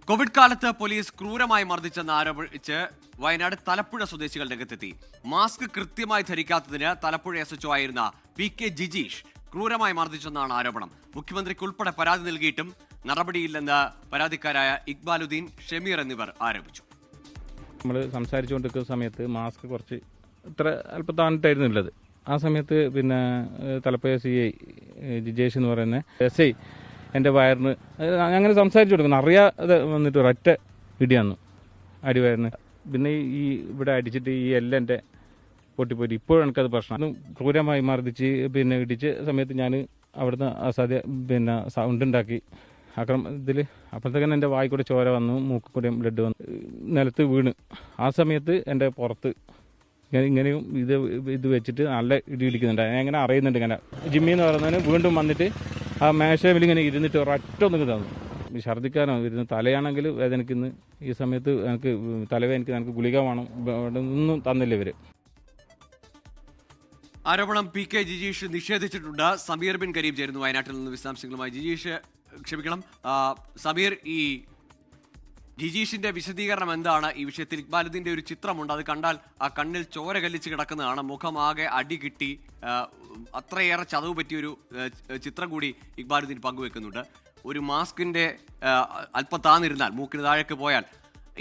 Covid കാലത്ത് police ക്രൂരമായി മർദ്ദിച്ചെന്ന് ആരോപിച്ച് വയനാട് തലപ്പുഴ സ്വദേശികൾ രംഗത്തെത്തി. മാസ്ക് കൃത്യമായി ധരിക്കാത്തതിന് തലപ്പുഴ എസ്എച്ച്ഒ ആയിരുന്ന PK ജിജീഷ് ക്രൂരമായി മർദ്ദിച്ചെന്നാണ് ആരോപണം. മുഖ്യമന്ത്രിക്കുൾപ്പെടെ പരാതി നൽകിയിട്ടും നടപടിയില്ലെന്ന് പരാതിക്കാരായ ഇക്ബാലുദ്ദീൻ, ഷമീർ എന്നിവർ ആരോപിച്ചു. നമ്മൾ സംസാരിച്ചുകൊണ്ടിരിക്കുന്ന സമയത്ത് മാസ്ക് കുറച്ച് ഇത്ര അല്പം താണിട്ടായിരുന്നു ഉള്ളത്. ആ സമയത്ത് പിന്നെ തലപ്പുഴ CI ജിജേഷ് എന്ന് പറയുന്ന SI എൻ്റെ വയറിന് അങ്ങനെ സംസാരിച്ചു കൊടുക്കുന്നു, അറിയാതെ വന്നിട്ട് ഒരൊറ്റ ഇടിയാന്നു അടിവയറിന്. പിന്നെ ഈ ഇവിടെ അടിച്ചിട്ട് ഈ എല്ലാം എൻ്റെ പൊട്ടിപ്പോയിട്ട് ഇപ്പോഴും എനിക്കത് പ്രശ്നം. അതും ക്രൂരമായി മർദ്ദിച്ച് പിന്നെ ഇടിച്ച സമയത്ത് ഞാൻ അവിടുന്ന് അസാധ്യ പിന്നെ സൗണ്ട് ഉണ്ടാക്കി ഇതിൽ അപ്പോഴത്തേക്കും എൻ്റെ വായിക്കൂടെ ചോര വന്നു, മൂക്കിൽ കൂടെ ബ്ലഡ് വന്നു, നിലത്ത് വീണ്. ആ സമയത്ത് എൻ്റെ പുറത്ത് ഇങ്ങനെയും ഇത് വെച്ചിട്ട് നല്ല ഇടി ഇടിക്കുന്നുണ്ട്. ഞാൻ ഇങ്ങനെ അറിയുന്നുണ്ട്. ഇങ്ങനെ ജിമ്മി എന്ന് പറയുന്നതിന് വീണ്ടും വന്നിട്ട് ആ മേശയിൽ ഇങ്ങനെ ഇരുന്നിട്ട് ഒരൊറ്റ ഒന്നും തന്നു. ഛർദ്ദിക്കാനോ ഇരുന്ന് തലയാണെങ്കിൽ വേദനിക്കുന്നു. ഈ സമയത്ത് എനിക്ക് തലവേദനയ്ക്ക് എനിക്ക് ഗുളിക വേണം, ഒന്നും തന്നില്ല ഇവർ. ആരോപണം PK ജിജീഷ് നിഷേധിച്ചിട്ടുണ്ട്. സമീർ ബിൻ കരീം ചേരുന്നു വയനാട്ടിൽ നിന്ന് വിശദാംശങ്ങളുമായി. സമീർ, ഈ ജിജീഷിന്റെ വിശദീകരണം എന്താണ് ഈ വിഷയത്തിൽ? ഇക്ബാലുദ്ദീന്റെ ഒരു ചിത്രമുണ്ട്, അത് കണ്ടാൽ ആ കണ്ണിൽ ചോര കല്ലിച്ച് കിടക്കുന്നതാണ്, മുഖമാകെ അടി കിട്ടി, അത്രയേറെ ചതവ് പറ്റിയൊരു ചിത്രം കൂടി ഇക്ബാലുദ്ദീൻ പങ്കുവെക്കുന്നുണ്ട്. ഒരു മാസ്കിന്റെ അല്പം താന്നിരുന്നാൽ, മൂക്കിന് താഴേക്ക് പോയാൽ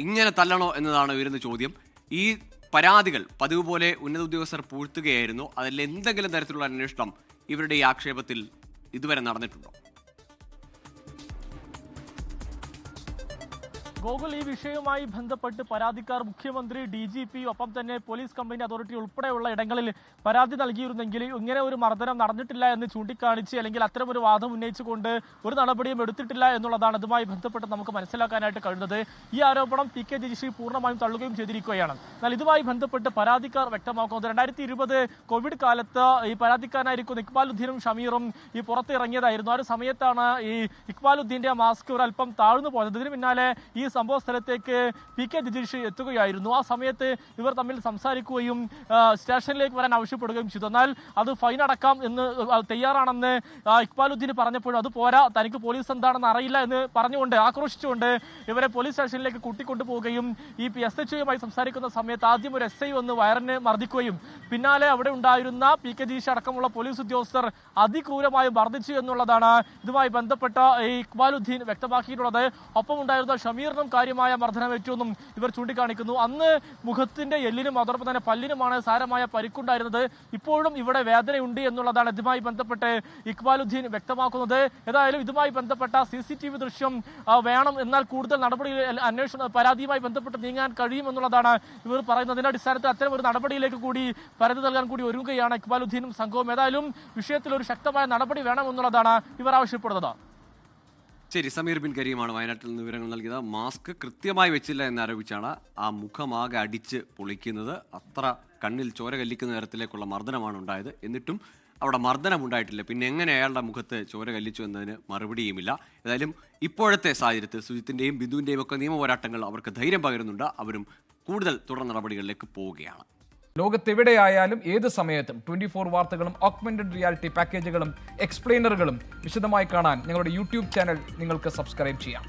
ഇങ്ങനെ തല്ലണോ എന്നതാണ് ഉയരുന്ന ചോദ്യം. ഈ പരാതികൾ പതിവ് പോലെ ഉന്നത ഉദ്യോഗസ്ഥർ പൂഴ്ത്തുകയായിരുന്നു. അതിൽ എന്തെങ്കിലും തരത്തിലുള്ള അന്വേഷണം ഇവരുടെ ഈ ആക്ഷേപത്തിൽ ഇതുവരെ നടന്നിട്ടുണ്ടോ? ഗോകുൽ, ഈ വിഷയവുമായി ബന്ധപ്പെട്ട് പരാതിക്കാർ മുഖ്യമന്ത്രി, DGP, ഒപ്പം തന്നെ പോലീസ് കംപ്ലയിന്റ് അതോറിറ്റി ഉൾപ്പെടെയുള്ള ഇടങ്ങളിൽ പരാതി നൽകിയിരുന്നെങ്കിൽ ഇങ്ങനെ ഒരു മർദ്ദനം നടന്നിട്ടില്ല എന്ന് ചൂണ്ടിക്കാണിച്ച്, അല്ലെങ്കിൽ അത്തരമൊരു വാദം ഉന്നയിച്ചുകൊണ്ട് ഒരു നടപടിയും എടുത്തിട്ടില്ല എന്നുള്ളതാണ് ഇതുമായി ബന്ധപ്പെട്ട് നമുക്ക് മനസ്സിലാക്കാനായിട്ട് കഴിയുന്നത്. ഈ ആരോപണം PK ജിജീഷ് പൂർണ്ണമായും തള്ളുകയും ചെയ്തിരിക്കുകയാണ്. എന്നാൽ ഇതുമായി ബന്ധപ്പെട്ട് പരാതിക്കാർ വ്യക്തമാക്കുന്നത് 2020 കോവിഡ് കാലത്ത് ഈ പരാതിക്കാരനായിരിക്കുന്ന ഇക്ബാലുദ്ദീനും ഷമീറും ഈ പുറത്തിറങ്ങിയതായിരുന്നു. ആ ഒരു സമയത്താണ് ഈ ഇക്ബാലുദ്ദീന്റെ മാസ്ക് ഒരല്പം താഴ്ന്നു പോയത്. ഇതിന് പിന്നാലെ ഈ സംഭവ സ്ഥലത്തേക്ക് PK ജിജീഷ് എത്തുകയായിരുന്നു. ആ സമയത്ത് ഇവർ തമ്മിൽ സംസാരിക്കുകയും സ്റ്റേഷനിലേക്ക് വരാൻ ആവശ്യപ്പെടുകയും ചെയ്തു. എന്നാൽ അത് ഫൈൻ അടക്കാം എന്ന് തയ്യാറാണെന്ന് ഇക്ബാലുദ്ദീൻ പറഞ്ഞപ്പോഴും അത് പോരാ, തനിക്ക് പോലീസ് എന്താണെന്ന് അറിയില്ല എന്ന് പറഞ്ഞുകൊണ്ട് ആക്രോശിച്ചുകൊണ്ട് ഇവരെ പോലീസ് സ്റ്റേഷനിലേക്ക് കൂട്ടിക്കൊണ്ടുപോവുകയും ഈ SHOയുമായി സംസാരിക്കുന്ന സമയത്ത് ആദ്യം ഒരു SI വന്ന് വയറിന് മർദ്ദിക്കുകയും പിന്നാലെ അവിടെ ഉണ്ടായിരുന്ന PK ജിജീഷ് അടക്കമുള്ള പോലീസ് ഉദ്യോഗസ്ഥർ അതിക്രൂരമായി മർദ്ദിച്ചു എന്നുള്ളതാണ് ഇതുമായി ബന്ധപ്പെട്ട ഈ ഇക്ബാലുദ്ദീൻ വ്യക്തമാക്കിയിട്ടുള്ളത്. ഒപ്പം ഉണ്ടായിരുന്ന ഷമീറിനും കാര്യമായ മർദ്ദനമേറ്റെന്നും ഇവർ ചൂണ്ടിക്കാണിക്കുന്നു. അന്ന് മുഖത്തിന്റെ എല്ലിനും അതോടൊപ്പം തന്നെ പല്ലിനുമാണ് സാരമായ പരിക്കുണ്ടായിരുന്നത്. ഇപ്പോഴും ഇവിടെ വേദനയുണ്ട് എന്നുള്ളതാണ് ഇതുമായി ബന്ധപ്പെട്ട് ഇക്ബാലുദ്ദീൻ വ്യക്തമാക്കുന്നത്. ഏതായാലും ഇതുമായി ബന്ധപ്പെട്ട CCTV ദൃശ്യം വേണം, എന്നാൽ കൂടുതൽ നടപടി പരാതിയുമായി ബന്ധപ്പെട്ട് നീങ്ങാൻ കഴിയുമെന്നുള്ളതാണ് ഇവർ പറയുന്നത്. അതിന്റെ അടിസ്ഥാനത്തിൽ അത്തരം ഒരു നടപടിയിലേക്ക് കൂടി പരാതി നൽകാൻ കൂടി ഒരുങ്ങുകയാണ് ഇക്ബാലുദ്ദീനും സംഘവും. ഏതായാലും വിഷയത്തിൽ ഒരു ശക്തമായ നടപടി വേണമെന്നുള്ളതാണ് ഇവർ ആവശ്യപ്പെടുന്നത്. ശരി, സമീർ ബിൻ കരീമാണ് വയനാട്ടിൽ നിന്ന് വിവരങ്ങൾ നൽകിയത്. മാസ്ക് കൃത്യമായി വെച്ചില്ല എന്നാരോപിച്ചാണ് ആ മുഖമാകെ അടിച്ച് പൊളിക്കുന്നത്. അത്ര കണ്ണിൽ ചോര കല്ലിക്കുന്ന തരത്തിലേക്കുള്ള മർദ്ദനമാണ് ഉണ്ടായത്. എന്നിട്ടും അവിടെ മർദ്ദനം ഉണ്ടായിട്ടില്ല. പിന്നെ എങ്ങനെ അയാളുടെ മുഖത്ത് ചോര കല്ലിച്ചു എന്നതിന് മറുപടിയുമില്ല. ഏതായാലും ഇപ്പോഴത്തെ സാഹചര്യത്തിൽ സുജിത്തിൻ്റെയും ബിന്ദുവിൻ്റെയും ഒക്കെ നിയമ പോരാട്ടങ്ങൾ അവർക്ക് ധൈര്യം പകരുന്നുണ്ട്. അവരും കൂടുതൽ തുടർ നടപടികളിലേക്ക് പോവുകയാണ്. ലോകത്തെവിടെയായാലും ഏത് സമയത്തും 24 വാർത്തകളും ഓഗ്മെന്റഡ് റിയാലിറ്റി പാക്കേജുകളും എക്സ്പ്ലെയിനറുകളും വിശദമായി കാണാൻ ഞങ്ങളുടെ YouTube ചാനൽ നിങ്ങൾക്ക് സബ്സ്ക്രൈബ് ചെയ്യാം.